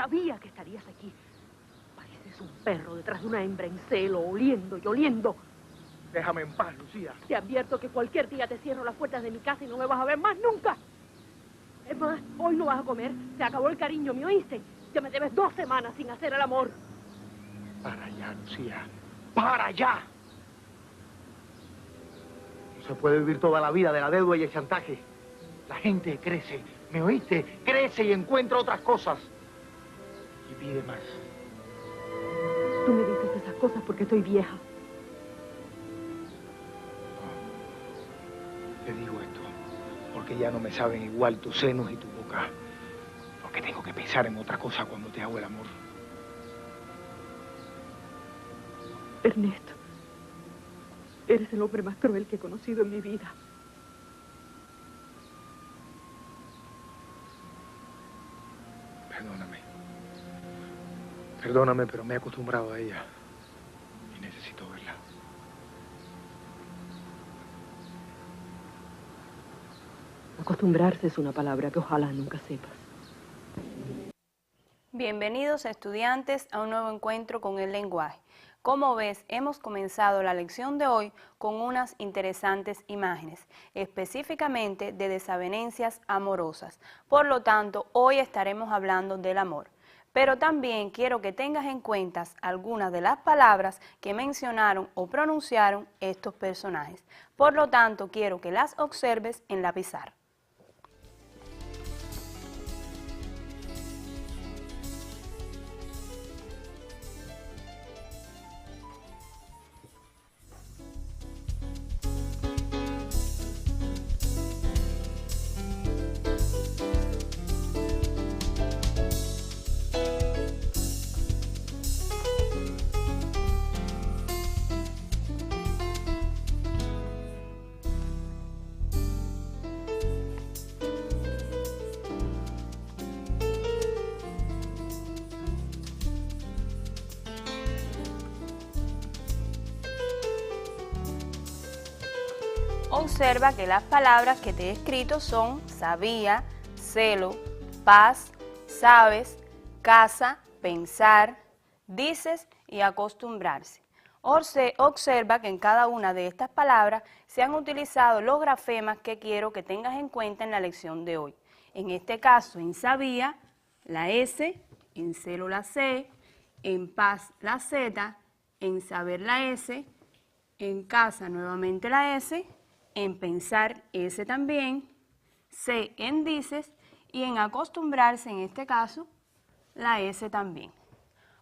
Sabía que estarías aquí. Pareces un perro detrás de una hembra en celo, oliendo y oliendo. Déjame en paz, Lucía. Te advierto que cualquier día te cierro las puertas de mi casa y no me vas a ver más nunca. Es más, hoy no vas a comer. Se acabó el cariño, ¿me oíste? Ya me debes 2 semanas sin hacer el amor. Para allá, Lucía. ¡Para allá! No se puede vivir toda la vida de la deuda y el chantaje. La gente crece, ¿me oíste? Crece y encuentra otras cosas. Y pide más. Tú me dices esas cosas porque estoy vieja. No. Te digo esto porque ya no me saben igual tus senos y tu boca. Porque tengo que pensar en otra cosa cuando te hago el amor. Ernesto, eres el hombre más cruel que he conocido en mi vida. Perdóname. Perdóname, pero me he acostumbrado a ella. Y necesito verla. Acostumbrarse es una palabra que ojalá nunca sepas. Bienvenidos estudiantes a un nuevo encuentro con el lenguaje. Como ves, hemos comenzado la lección de hoy con unas interesantes imágenes, específicamente de desavenencias amorosas. Por lo tanto, hoy estaremos hablando del amor. Pero también quiero que tengas en cuenta algunas de las palabras que mencionaron o pronunciaron estos personajes. Por lo tanto, quiero que las observes en la pizarra. Observa que las palabras que te he escrito son sabía, celo, paz, sabes, casa, pensar, dices y acostumbrarse. Observa que en cada una de estas palabras se han utilizado los grafemas que quiero que tengas en cuenta en la lección de hoy. En este caso, en sabía, la S, en celo la C, en paz la Z, en saber la S, en casa nuevamente la S, en pensar S también, C en dices y en acostumbrarse en este caso la S también.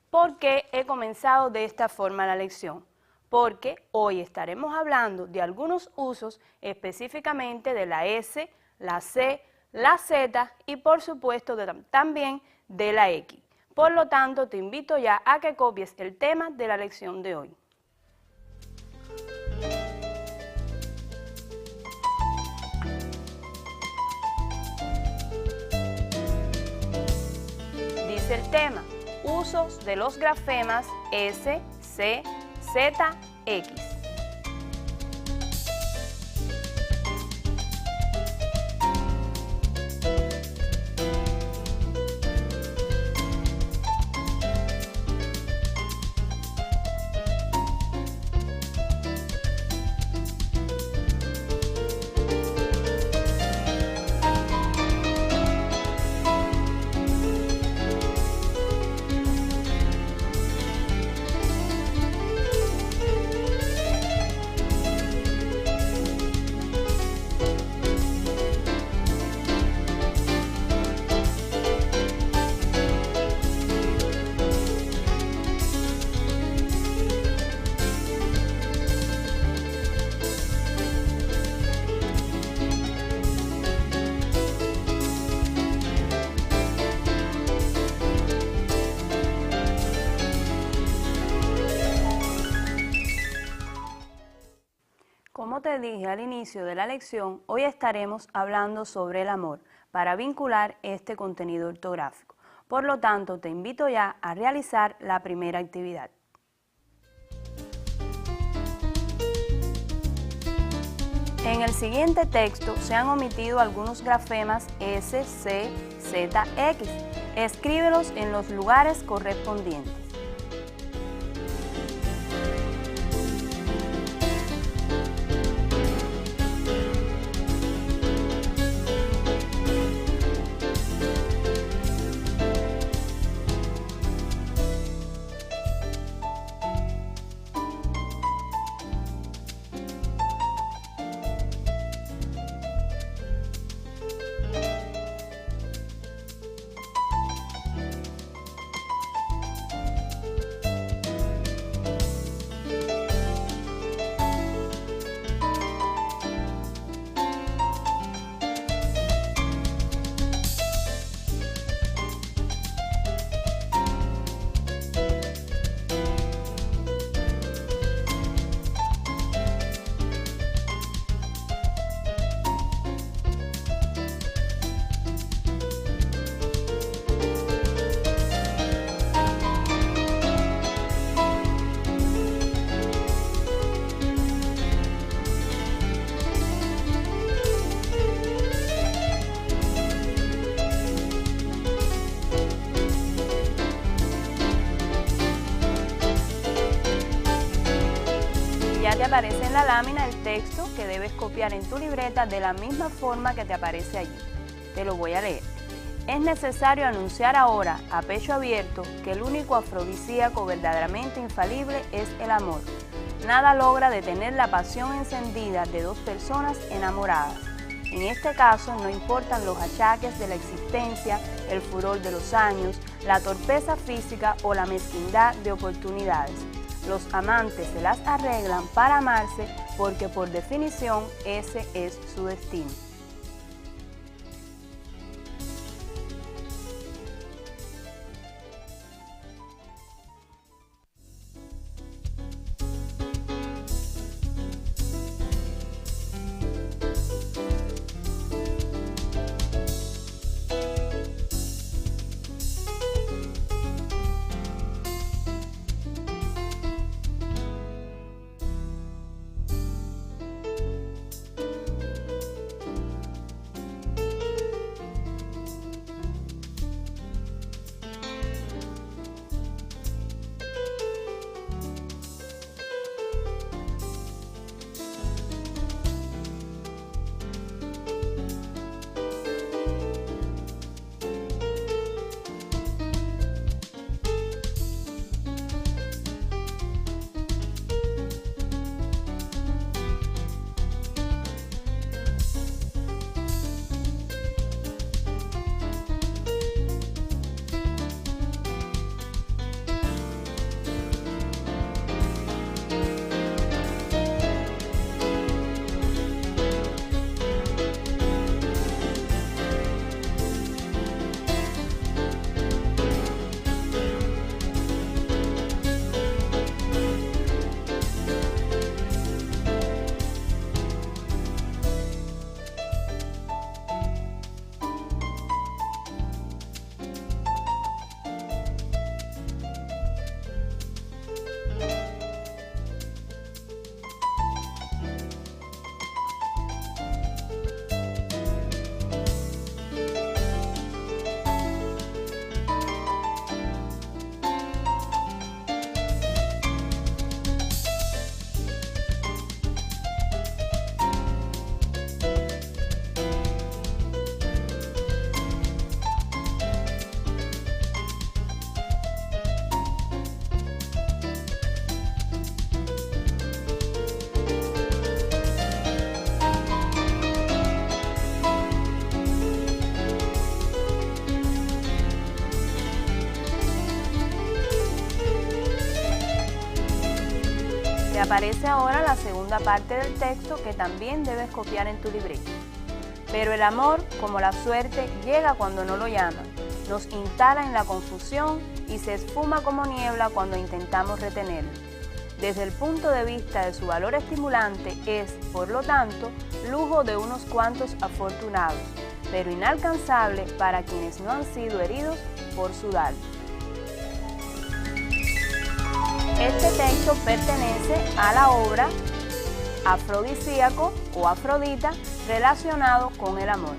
¿Por qué he comenzado de esta forma la lección? Porque hoy estaremos hablando de algunos usos específicamente de la S, la C, la Z y por supuesto también de la X. Por lo tanto, te invito ya a que copies el tema de la lección de hoy. Dice el tema, usos de los grafemas S, C, Z, X. Como te dije al inicio de la lección, hoy estaremos hablando sobre el amor para vincular este contenido ortográfico. Por lo tanto, te invito ya a realizar la primera actividad. En el siguiente texto se han omitido algunos grafemas S, C, Z, X. Escríbelos en los lugares correspondientes. Ya te aparece en la lámina el texto que debes copiar en tu libreta de la misma forma que te aparece allí. Te lo voy a leer. Es necesario anunciar ahora, a pecho abierto, que el único afrodisíaco verdaderamente infalible es el amor. Nada logra detener la pasión encendida de dos personas enamoradas. En este caso no importan los achaques de la existencia, el furor de los años, la torpeza física o la mezquindad de oportunidades. Los amantes se las arreglan para amarse porque por definición ese es su destino. Te aparece ahora la segunda parte del texto que también debes copiar en tu libreta. Pero el amor, como la suerte, llega cuando no lo llaman, nos instala en la confusión y se esfuma como niebla cuando intentamos retenerlo. Desde el punto de vista de su valor estimulante es, por lo tanto, lujo de unos cuantos afortunados, pero inalcanzable para quienes no han sido heridos por su dardo. Este texto pertenece a la obra Afrodisíaco o Afrodita relacionado con el amor.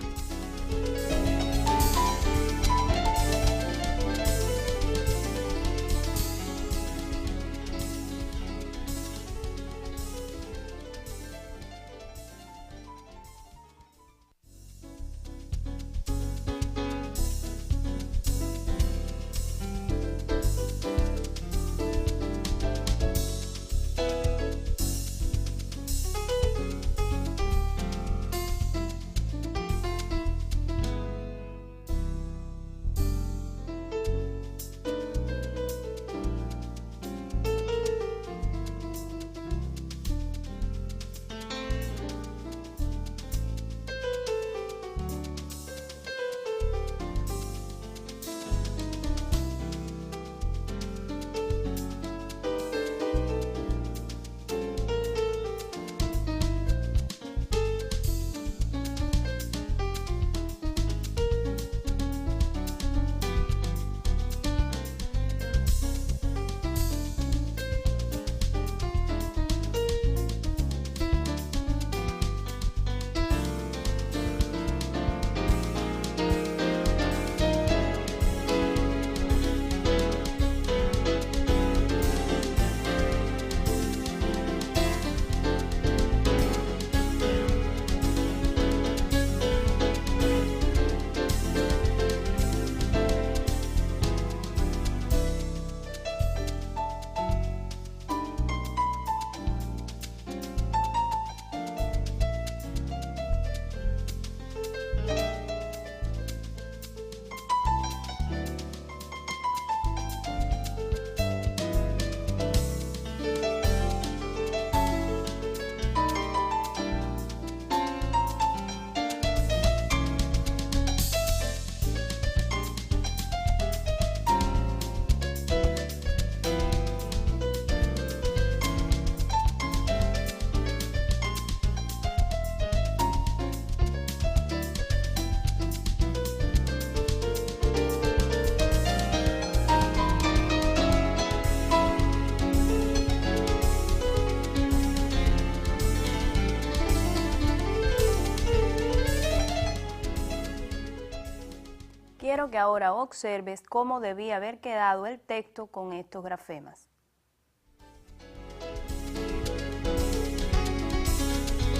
Quiero que ahora observes cómo debía haber quedado el texto con estos grafemas.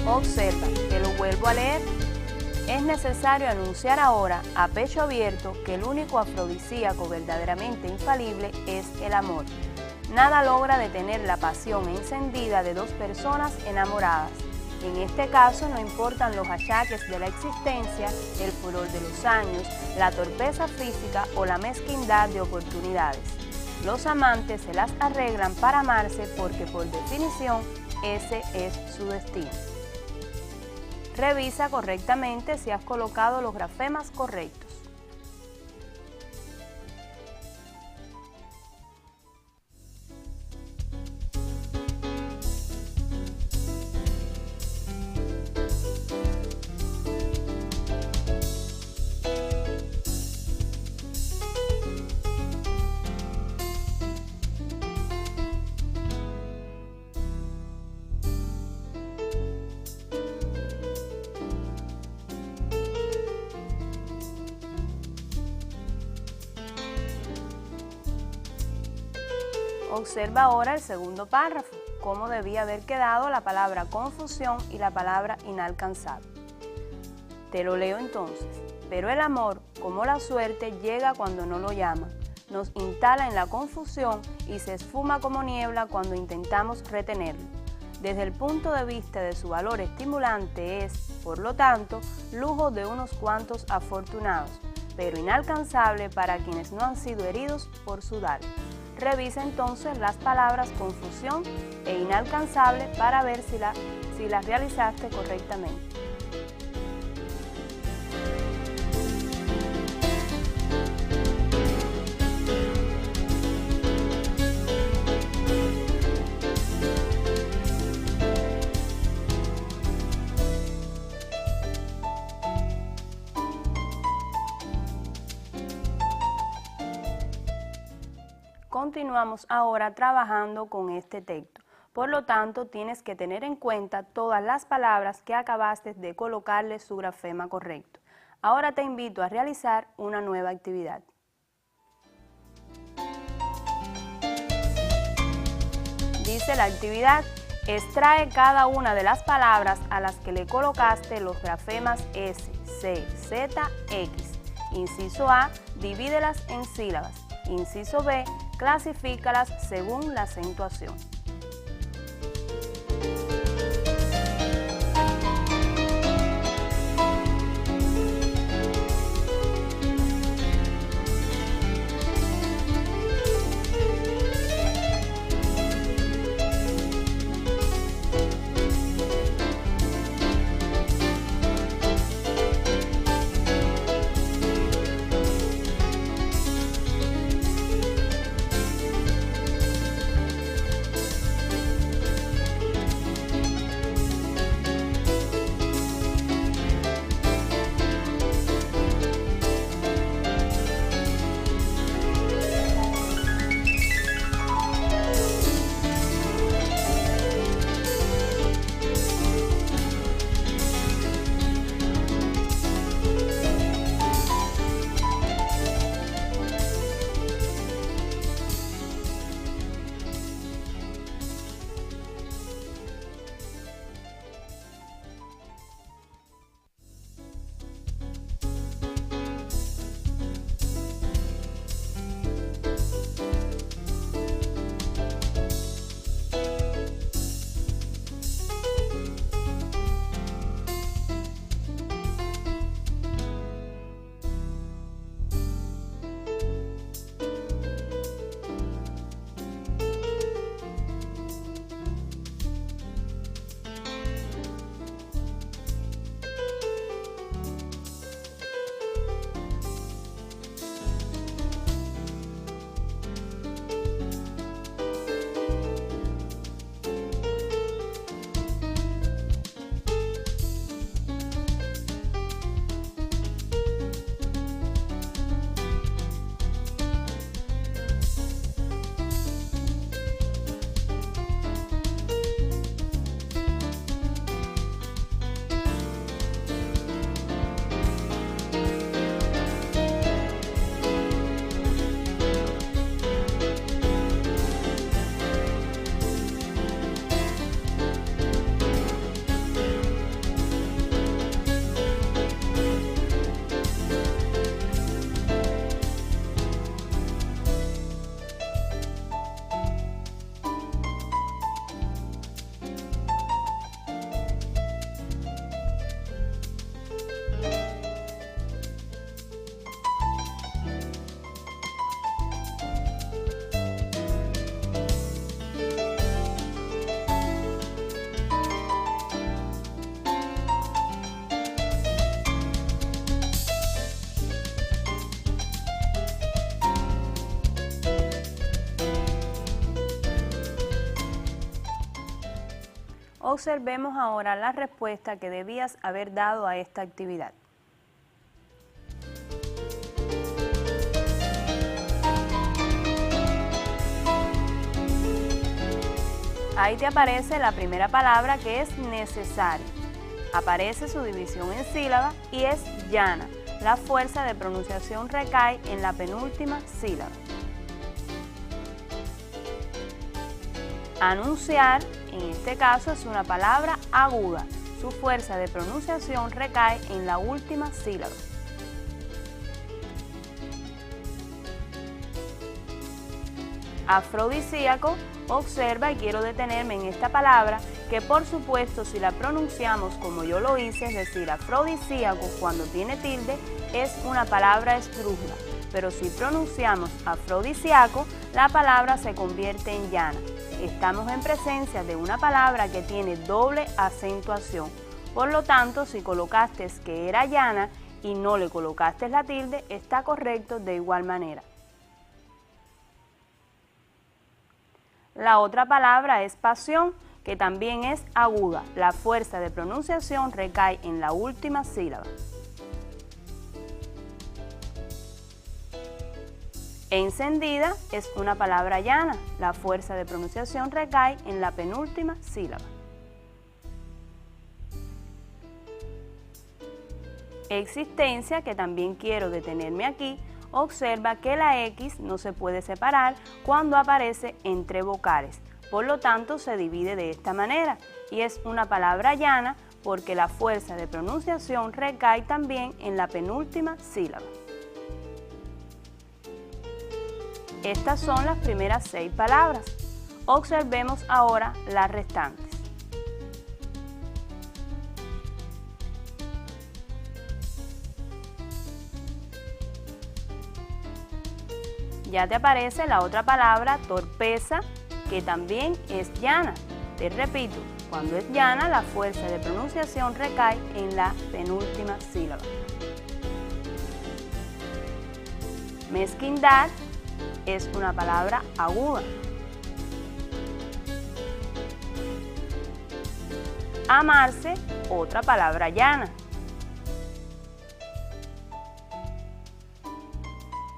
Observa, te lo vuelvo a leer. Es necesario anunciar ahora, a pecho abierto, que el único afrodisíaco verdaderamente infalible es el amor. Nada logra detener la pasión encendida de dos personas enamoradas. En este caso no importan los achaques de la existencia, el furor de los años, la torpeza física o la mezquindad de oportunidades. Los amantes se las arreglan para amarse porque por definición ese es su destino. Revisa correctamente si has colocado los grafemas correctos. Observa ahora el segundo párrafo, cómo debía haber quedado la palabra confusión y la palabra inalcanzable. Te lo leo entonces. Pero el amor, como la suerte, llega cuando no lo llama, nos instala en la confusión y se esfuma como niebla cuando intentamos retenerlo. Desde el punto de vista de su valor estimulante es, por lo tanto, lujo de unos cuantos afortunados, pero inalcanzable para quienes no han sido heridos por su dar. Revisa entonces las palabras confusión e inalcanzable para ver si las realizaste correctamente. Continuamos ahora trabajando con este texto. Por lo tanto, tienes que tener en cuenta todas las palabras que acabaste de colocarle su grafema correcto. Ahora te invito a realizar una nueva actividad. Dice la actividad, extrae cada una de las palabras a las que le colocaste los grafemas S, C, Z, X. Inciso A, divídelas en sílabas. Inciso B, clasifícalas según la acentuación. Observemos ahora la respuesta que debías haber dado a esta actividad. Ahí te aparece la primera palabra, que es necesario. Aparece su división en sílaba y es llana. La fuerza de pronunciación recae en la penúltima sílaba. Anunciar, en este caso, es una palabra aguda. Su fuerza de pronunciación recae en la última sílaba. Afrodisíaco, observa, y quiero detenerme en esta palabra, que por supuesto si la pronunciamos como yo lo hice, es decir, afrodisíaco cuando tiene tilde, es una palabra esdrújula, pero si pronunciamos afrodisíaco, la palabra se convierte en llana. Estamos en presencia de una palabra que tiene doble acentuación, por lo tanto, si colocaste que era llana y no le colocaste la tilde, está correcto de igual manera. La otra palabra es pasión, que también es aguda. La fuerza de pronunciación recae en la última sílaba. Encendida es una palabra llana. La fuerza de pronunciación recae en la penúltima sílaba. Existencia, que también quiero detenerme aquí, observa que la X no se puede separar cuando aparece entre vocales, por lo tanto se divide de esta manera y es una palabra llana porque la fuerza de pronunciación recae también en la penúltima sílaba. Estas son las primeras 6 palabras. Observemos ahora las restantes. Ya te aparece la otra palabra, torpeza, que también es llana. Te repito, cuando es llana, la fuerza de pronunciación recae en la penúltima sílaba. Mezquindad es una palabra aguda. Amarse, otra palabra llana.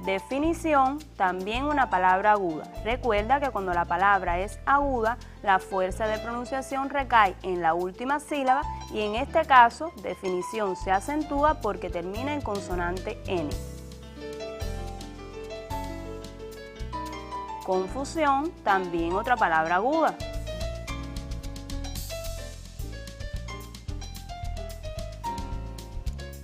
Definición, también una palabra aguda. Recuerda que cuando la palabra es aguda, la fuerza de pronunciación recae en la última sílaba y en este caso, definición se acentúa porque termina en consonante N. Confusión, también otra palabra aguda.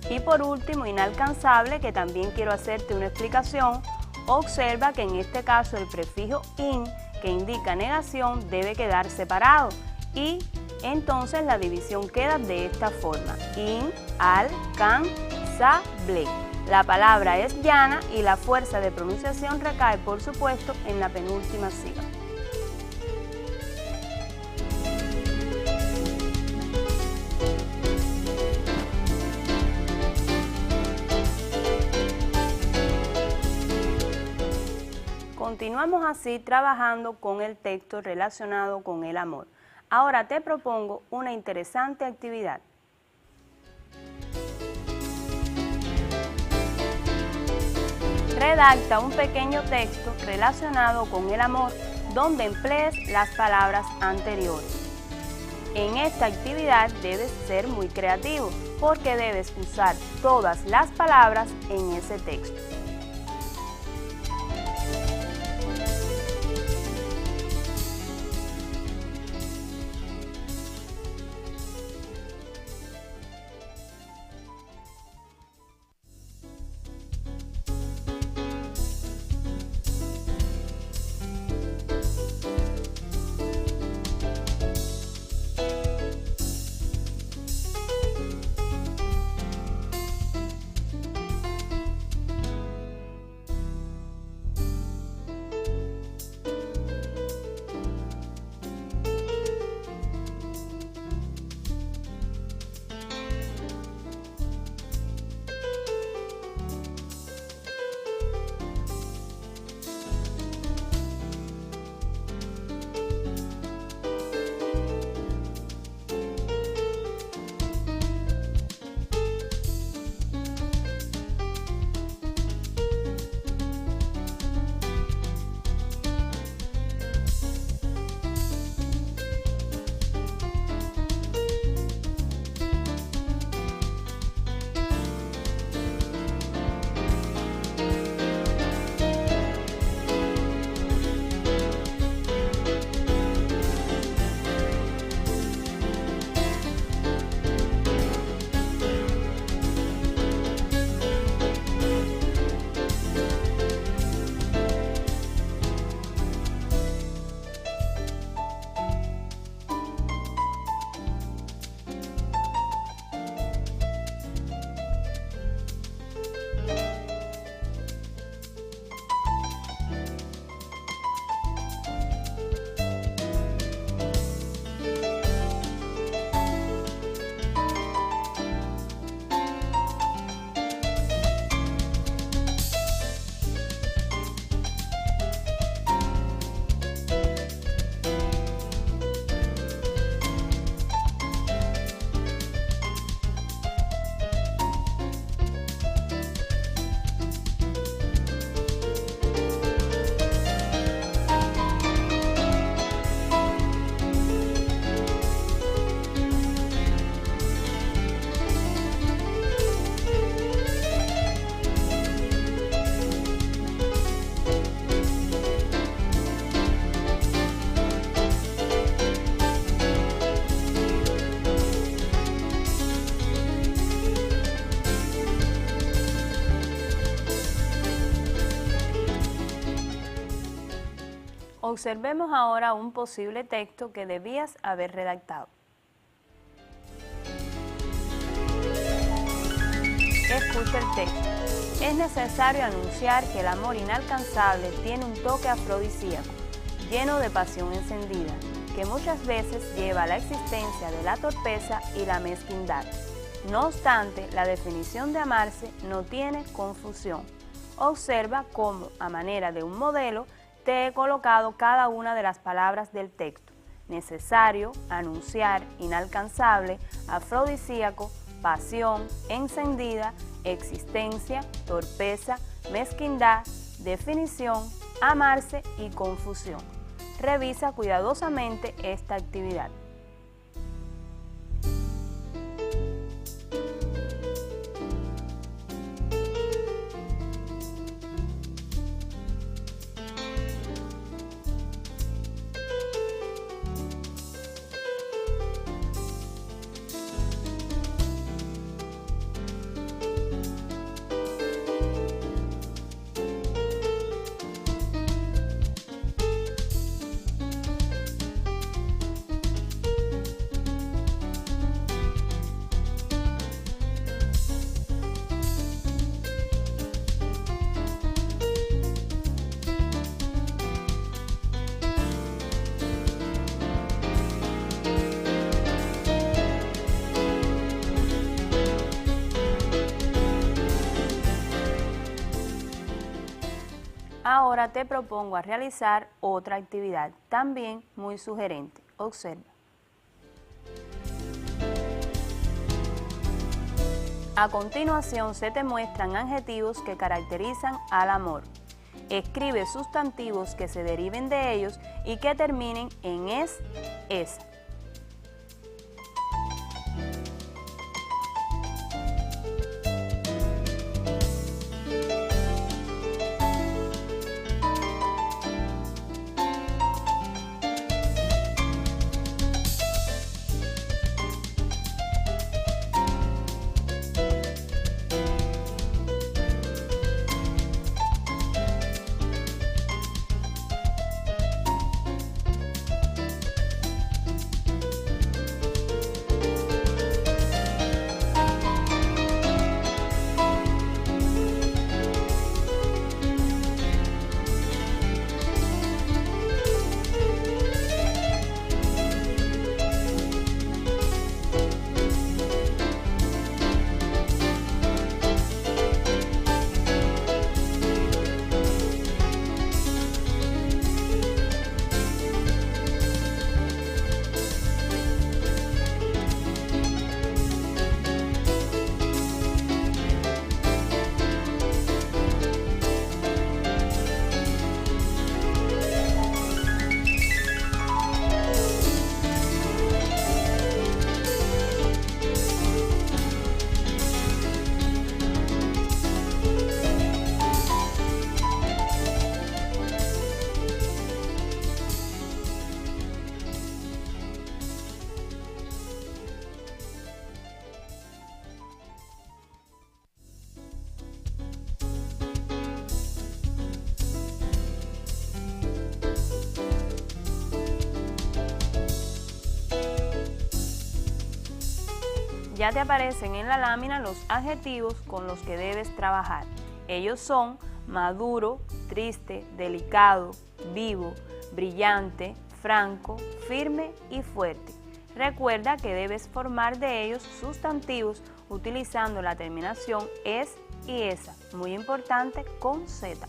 Y por último, inalcanzable, que también quiero hacerte una explicación. Observa que en este caso el prefijo in, que indica negación, debe quedar separado. Y entonces la división queda de esta forma. Inalcanzable. La palabra es llana y la fuerza de pronunciación recae, por supuesto, en la penúltima sílaba. Continuamos así trabajando con el texto relacionado con el amor. Ahora te propongo una interesante actividad. Redacta un pequeño texto relacionado con el amor donde emplees las palabras anteriores. En esta actividad debes ser muy creativo porque debes usar todas las palabras en ese texto. Observemos ahora un posible texto que debías haber redactado. Escucha el texto. Es necesario anunciar que el amor inalcanzable tiene un toque afrodisíaco, lleno de pasión encendida, que muchas veces lleva a la existencia de la torpeza y la mezquindad. No obstante, la definición de amarse no tiene confusión. Observa cómo, a manera de un modelo, te he colocado cada una de las palabras del texto: necesario, anunciar, inalcanzable, afrodisíaco, pasión, encendida, existencia, torpeza, mezquindad, definición, amarse y confusión. Revisa cuidadosamente esta actividad. Ahora te propongo a realizar otra actividad, también muy sugerente. Observa. A continuación se te muestran adjetivos que caracterizan al amor. Escribe sustantivos que se deriven de ellos y que terminen en es, esa. Ya te aparecen en la lámina los adjetivos con los que debes trabajar. Ellos son maduro, triste, delicado, vivo, brillante, franco, firme y fuerte. Recuerda que debes formar de ellos sustantivos utilizando la terminación es y esa, muy importante, con Z.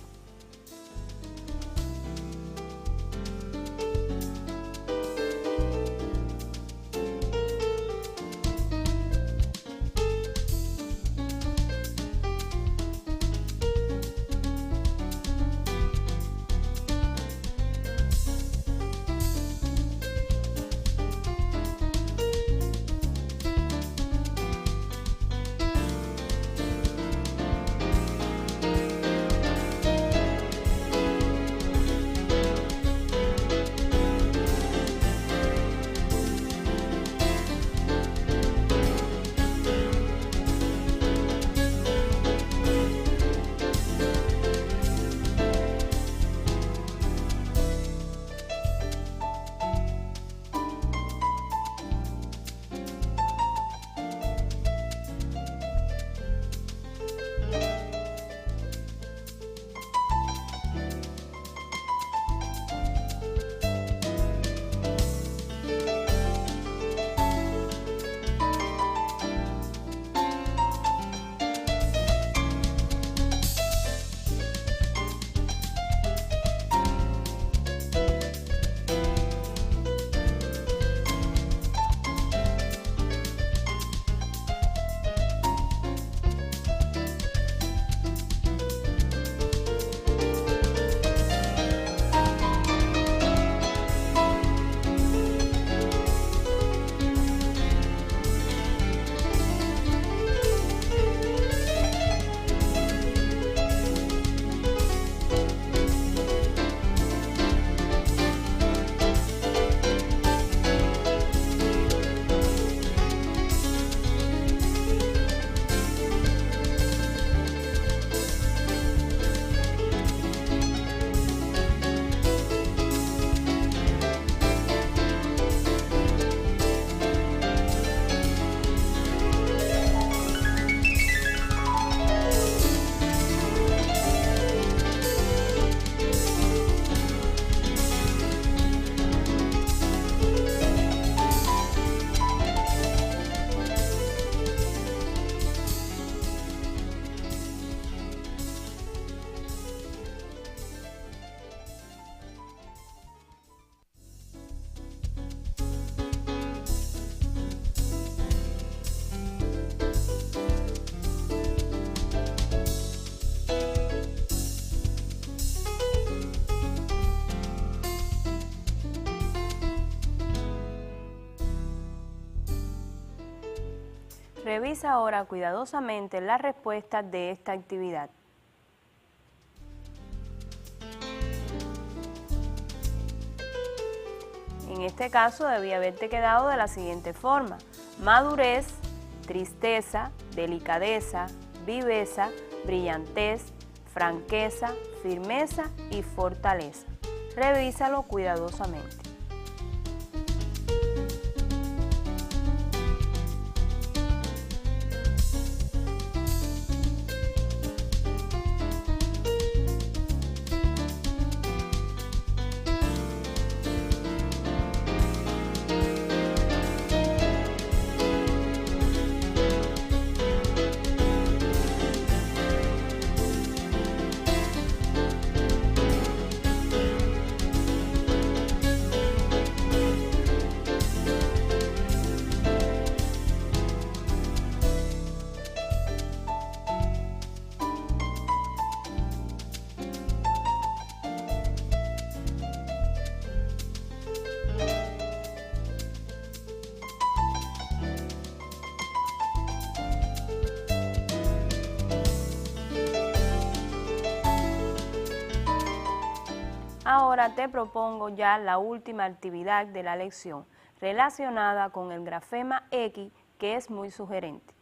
Revisa ahora cuidadosamente las respuestas de esta actividad. En este caso debía haberte quedado de la siguiente forma: madurez, tristeza, delicadeza, viveza, brillantez, franqueza, firmeza y fortaleza. Revísalo cuidadosamente. Ahora te propongo ya la última actividad de la lección, relacionada con el grafema X, que es muy sugerente.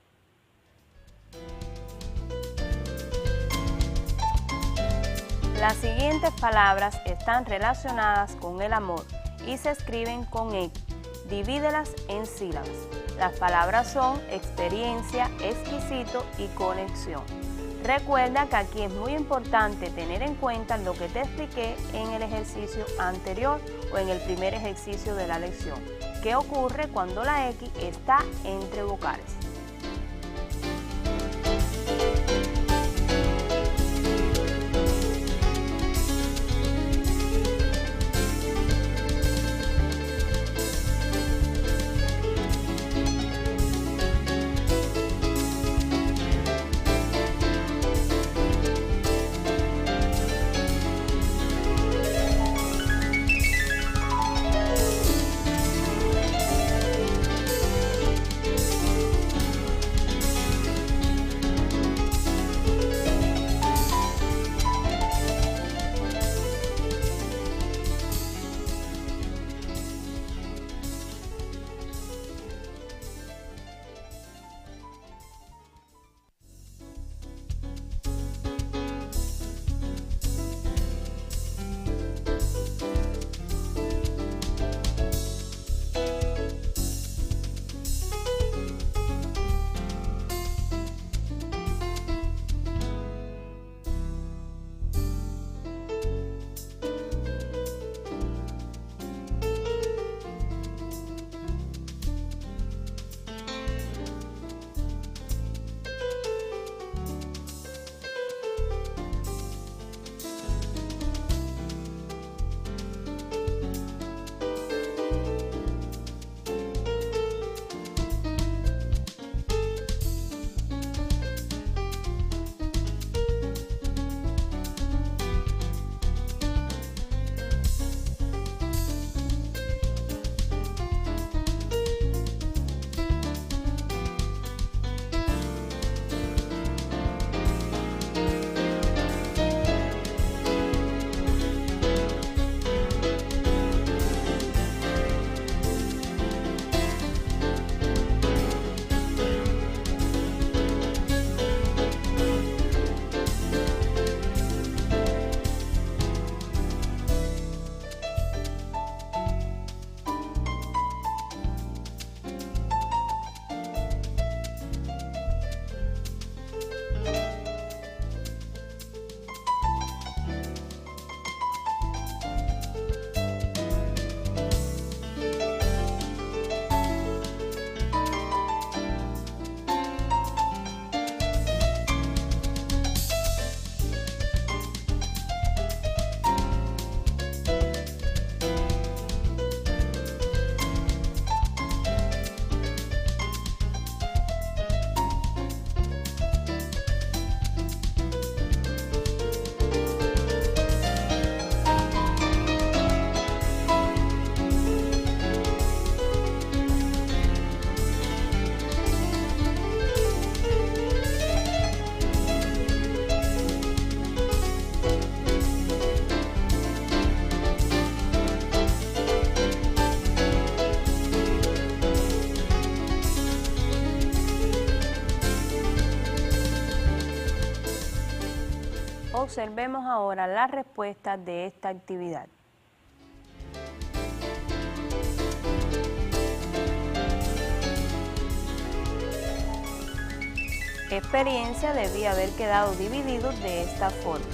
Las siguientes palabras están relacionadas con el amor y se escriben con X. Divídelas en sílabas. Las palabras son experiencia, exquisito y conexión. Recuerda que aquí es muy importante tener en cuenta lo que te expliqué en el ejercicio anterior o en el primer ejercicio de la lección. ¿Qué ocurre cuando la X está entre vocales? Observemos ahora las respuestas de esta actividad. Experiencia debía haber quedado dividido de esta forma.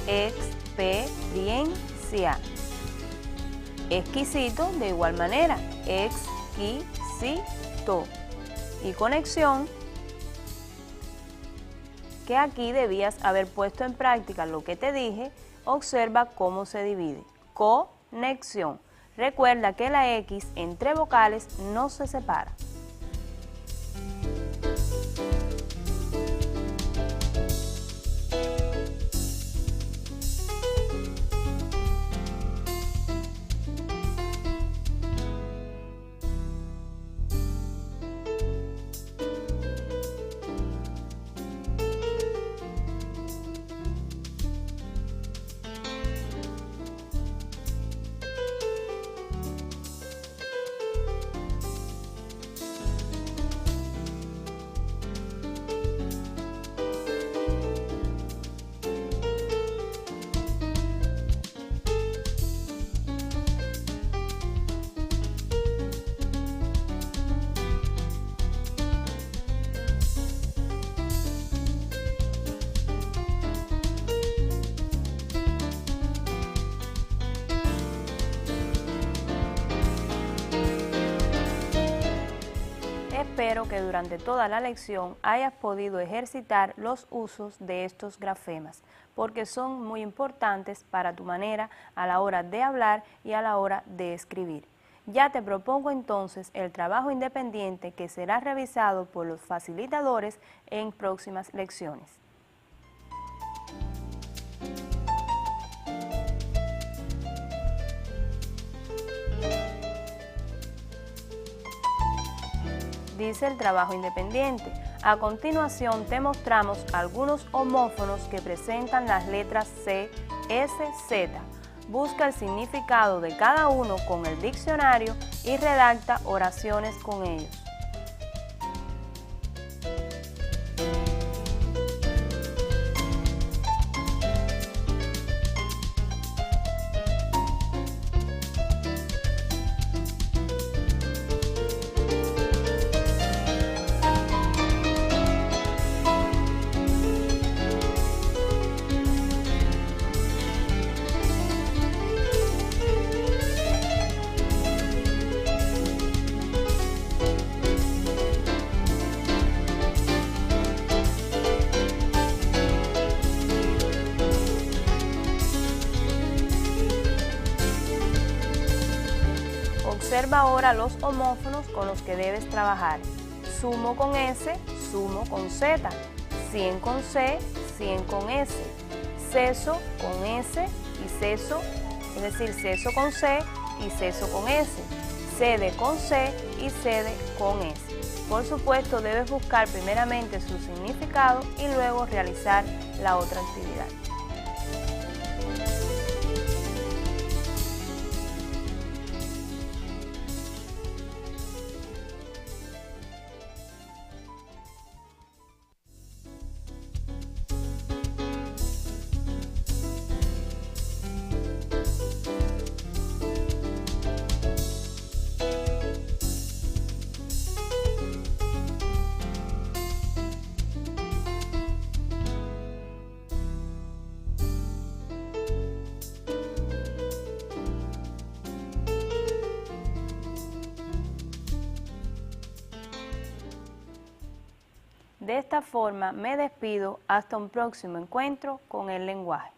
Experiencia. Exquisito de igual manera. Exquisito. Y conexión, que aquí debías haber puesto en práctica lo que te dije. Observa cómo se divide. Conexión. Recuerda que la X entre vocales no se separa. Espero que durante toda la lección hayas podido ejercitar los usos de estos grafemas, porque son muy importantes para tu manera a la hora de hablar y a la hora de escribir. Ya te propongo entonces el trabajo independiente que será revisado por los facilitadores en próximas lecciones. Dice el trabajo independiente. A continuación te mostramos algunos homófonos que presentan las letras C, S, Z. Busca el significado de cada uno con el diccionario y redacta oraciones con ellos. Observa ahora los homófonos con los que debes trabajar. Sumo con S, sumo con Z. 100 con C, 100 con S. Ceso con S y ceso, es decir, ceso con C y ceso con S. Cede con C y cede con S. Por supuesto, debes buscar primeramente su significado y luego realizar la otra actividad. De esta forma me despido hasta un próximo encuentro con el lenguaje.